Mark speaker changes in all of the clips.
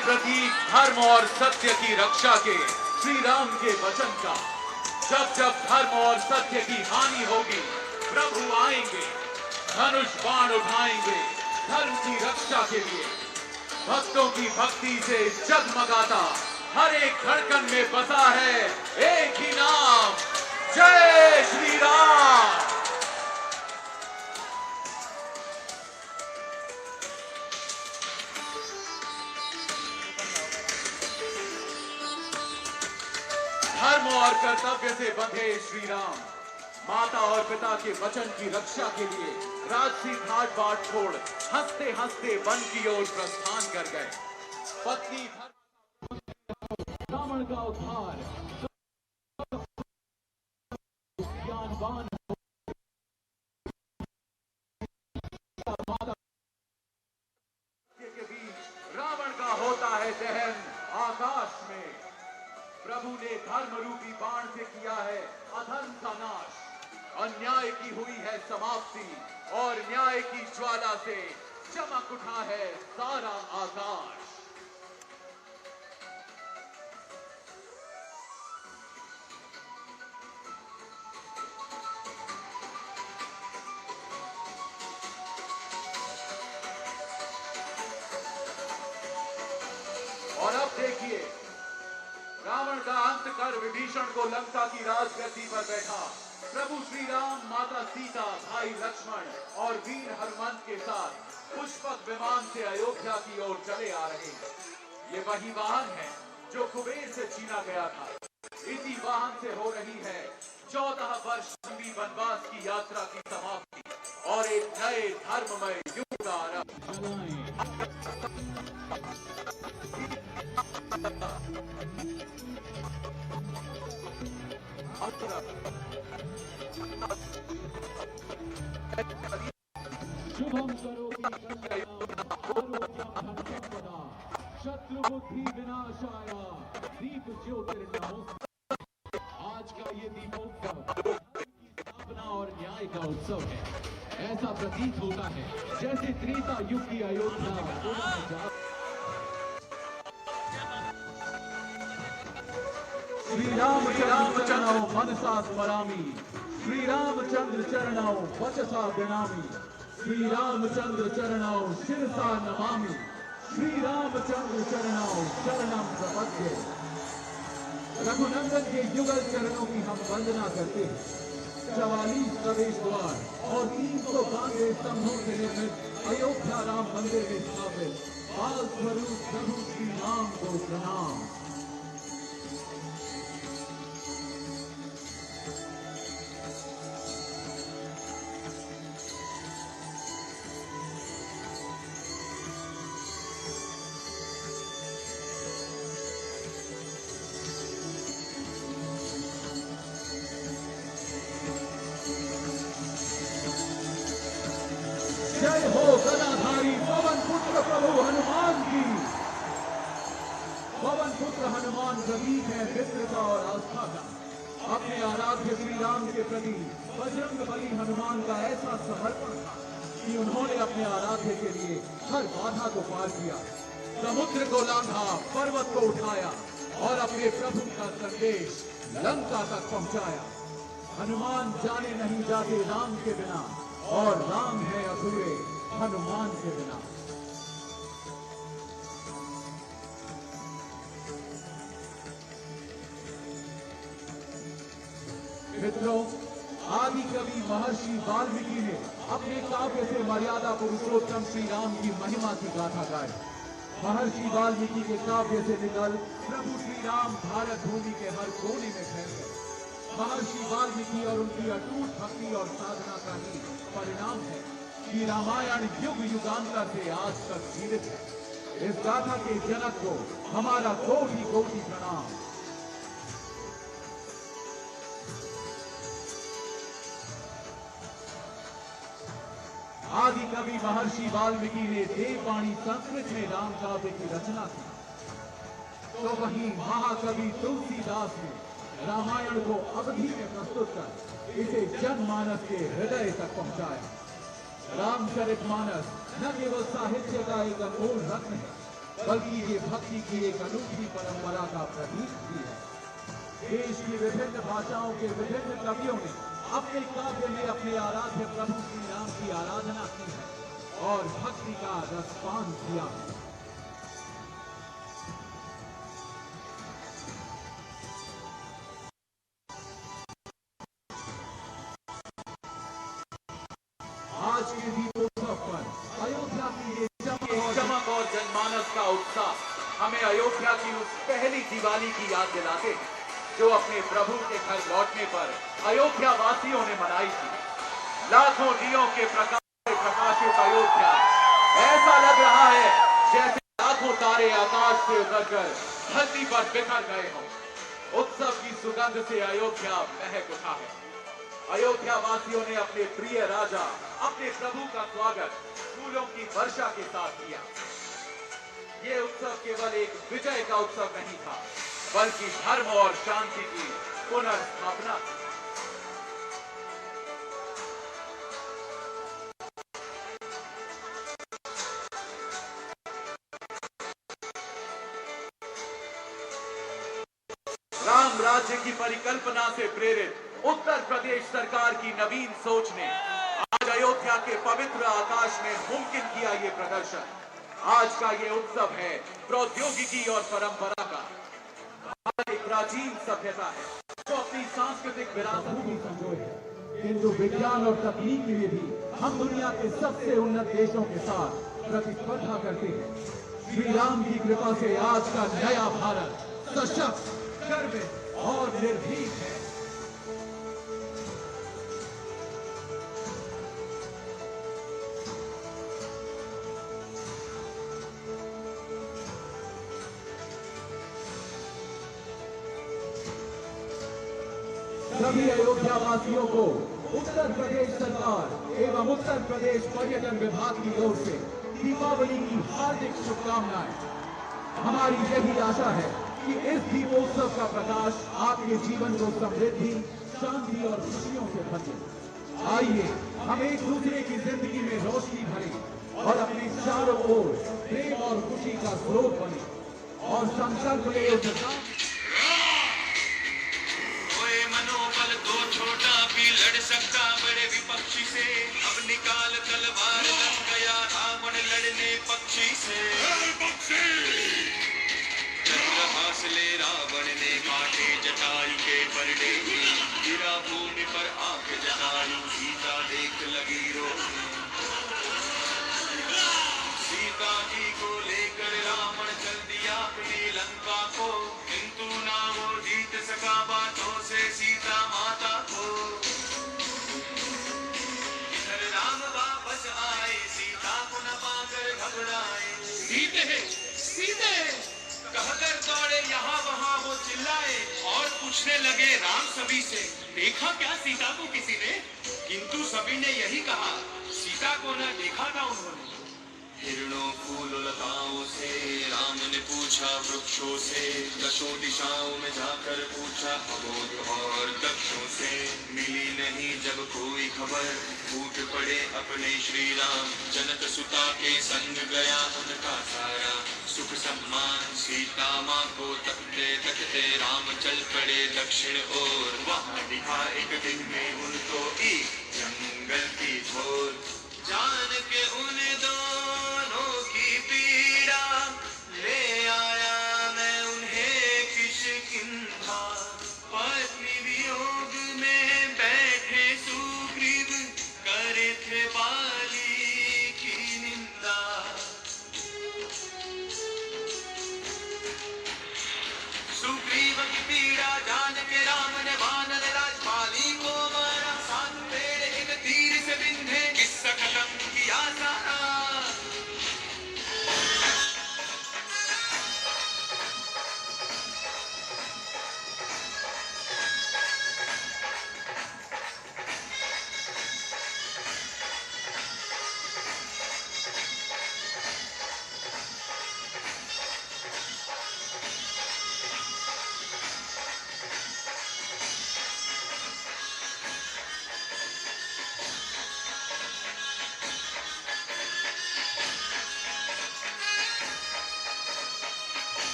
Speaker 1: प्रतीक धर्म और सत्य की रक्षा के श्री राम के वचन का। जब जब धर्म और सत्य की हानि होगी, प्रभु आएंगे, धनुष बाण उठाएंगे धर्म की रक्षा के लिए। भक्तों की भक्ति से जगमगाता हर एक धड़कन में बसा है एक ही नाम, जय श्री राम। धर्म और कर्तव्य से बंधे श्री राम माता और पिता के वचन की रक्षा के लिए राजसी घाट बाट छोड़ हंसते हंसते वन की ओर प्रस्थान कर गए। पत्नी रावण का उद्धार, ज्ञानवान के बीच रावण का होता है दहन आकाश में। प्रभु ने धर्म रूपी बाण से किया है अधर्म का नाश। अन्याय की हुई है समाप्ति और न्याय की ज्वाला से चमक उठा है सारा आकाश। और अब देखिए, रावण का अंत कर विभीषण को लंका की राजगद्दी पर बैठा प्रभु श्री राम, माता सीता, भाई लक्ष्मण और वीर हनुमंत के साथ पुष्पक विमान से अयोध्या की ओर चले आ रहे हैं। ये वही वाहन है जो कुबेर से छीना गया था। इसी वाहन से हो रही है 14 वर्ष लंबी वनवास की यात्रा की समाप्ति और एक नए धर्ममय युग का आरंभ। शुभम करोति शत्रु बुद्धि विनाशाय दीप ज्योतिर्नमोस्तुते। आज का ये दीपोत्सव स्थापना और न्याय का उत्सव है। ऐसा प्रतीत होता है जैसे त्रेता युग की अयोध्या श्री रामचंद्र मनसा स्मरामि, श्री रामचंद्र चरणौ वचसा गणामि, श्री रामचंद्र चरणौ शिरसा नमामि, श्री रामचंद्र चरणौ शरणम प्रपद्ये। रघुनंदन के युगल चरणों की हम वंदना करते हैं। 44 प्रवेश द्वार और 392 स्तंभों से निर्मित अयोध्या राम मंदिर में स्थापित बाल स्वरूप प्रभु श्री राम को प्रणाम। जय हो गदाधारी पवन पुत्र प्रभु हनुमान की। पवन पुत्र हनुमान प्रतीक है मित्रता और आस्था का। अपने आराध्य श्री राम के प्रति बजरंग बली हनुमान का ऐसा समर्पण था कि उन्होंने अपने आराध्य के लिए हर बाधा को पार किया, समुद्र को लांघा, पर्वत को उठाया और अपने प्रभु का संदेश लंका तक पहुंचाया। हनुमान जाने नहीं जाते राम के बिना और राम है अधूरे हनुमान के बिना। मित्रों, आदि कवि महर्षि वाल्मीकि ने अपने काव्य से मर्यादा पुरुषोत्तम श्री राम की महिमा की गाथा गाई। महर्षि वाल्मीकि के काव्य से निकल प्रभु श्री राम भारत भूमि के हर कोने में फैल गए। महर्षि वाल्मीकि और उनकी अटूट भक्ति और साधना का ही परिणाम है कि रामायण युग युगांतर से आज तक जीवित है। इस गाथा के जनक को हमारा कोटि कोटि प्रणाम। आदि कवि महर्षि वाल्मीकि ने देववाणी संस्कृत में राम काव्य की रचना की, तो वहीं महाकवि तुलसीदास ने रामायण को अवधि में प्रस्तुत कर इसे जनमानस के हृदय तक पहुंचाया। रामचरितमानस न केवल साहित्य का एक अनमोल रत्न है, बल्कि ये भक्ति की एक अनूठी परंपरा का प्रतीक भी है। देश की विभिन्न भाषाओं के विभिन्न कवियों ने अपने काव्य में अपने आराध्य प्रभु श्री राम की आराधना की है और भक्ति का रसपान किया है। आज के दीपोत्सव पर अयोध्या की ये चमक और जनमानस का उत्साह हमें अयोध्या की उस पहली दिवाली की याद दिलाते हैं जो अपने प्रभु के घर लौटने पर अयोध्या वासियों ने मनाई थी। लाखों दियों के प्रकाश से प्रकाशित अयोध्या ऐसा लग रहा है जैसे लाखों तारे आकाश से उतरकर धरती पर बिखर गए हों। उत्सव की सुगंध से अयोध्या महक उठा है। अयोध्या वासियों ने अपने प्रिय राजा अपने प्रभु का स्वागत फूलों की वर्षा के साथ किया। ये उत्सव केवल एक विजय का उत्सव नहीं था, बल्कि धर्म और शांति की पुनर्स्थापना थी। राम राज्य की परिकल्पना से प्रेरित उत्तर प्रदेश सरकार की नवीन सोच ने आज अयोध्या के पवित्र आकाश में मुमकिन किया ये प्रदर्शन। आज का ये उत्सव है प्रौद्योगिकी और परंपरा का। भारत एक प्राचीन सभ्यता है जो अपनी सांस्कृतिक विरासत भी संजोए है, किंतु विज्ञान और तकनीक में भी हम दुनिया के सबसे उन्नत देशों के साथ प्रतिस्पर्धा करते हैं। श्री राम की कृपा से आज का नया भारत सशक्त, गर्वित और निर्भीक है। सभी अयोध्या वासियों को उत्तर प्रदेश सरकार एवं उत्तर प्रदेश पर्यटन विभाग की ओर से दीपावली की हार्दिक शुभकामनाएं। हमारी यही आशा है कि इस दीपोत्सव का प्रकाश आपके जीवन को समृद्धि, शांति और खुशियों से भर दे। आइए हम एक दूसरे की जिंदगी में रोशनी भरें और अपने चारों ओर प्रेम और खुशी का स्रोत बने और संकल्प ले उठना।
Speaker 2: लड़ सकता बड़े विपक्षी से, अब निकाल तलवार, लग गया रावण लड़ने पक्षी से। हासले रावण ने काटे जटायु के परडे, गिरा भूमि पर आंख जटायु, सीता देख लगी रोने। सीता जी को लेकर रावण चल दिया अपनी लंका को, किंतु ना वो जीत सका बातों से सीता माता को। सीते कहकर दौड़े यहाँ वहाँ वो चिल्लाए और पूछने लगे राम सभी से, देखा क्या सीता को किसी ने? किंतु सभी ने यही कहा, सीता को न देखा था उन्होंने। हिरणों फूल लताओं से राम ने पूछा वृक्षों से, दशों दिशाओं में जाकर पूछा अबोध और दक्षों से। मिली नहीं जब कोई खबर, फूट पड़े अपने श्री राम, जनक सुता के संग गया उनका सारा सुख सम्मान। सीता माँ को तकते तकते राम चल पड़े दक्षिण ओर, वहाँ दिखा एक दिन में उनको एक जंगल की झोर। जान के उन दोनों की पीड़ा ले आया मैं उन्हें किष्किंधा। पत्नी वियोग में बैठे सुग्रीव, करे थे बाली की निंदा। सुग्रीव की पीड़ा जान के राम ने वानर राज बाली को मारा, सात पेड़ एक तीर से बिंधे। किस्सा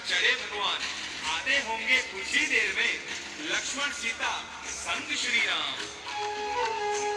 Speaker 2: चढ़े भगवान, आते होंगे कुछ ही देर में लक्ष्मण सीता संग श्री राम।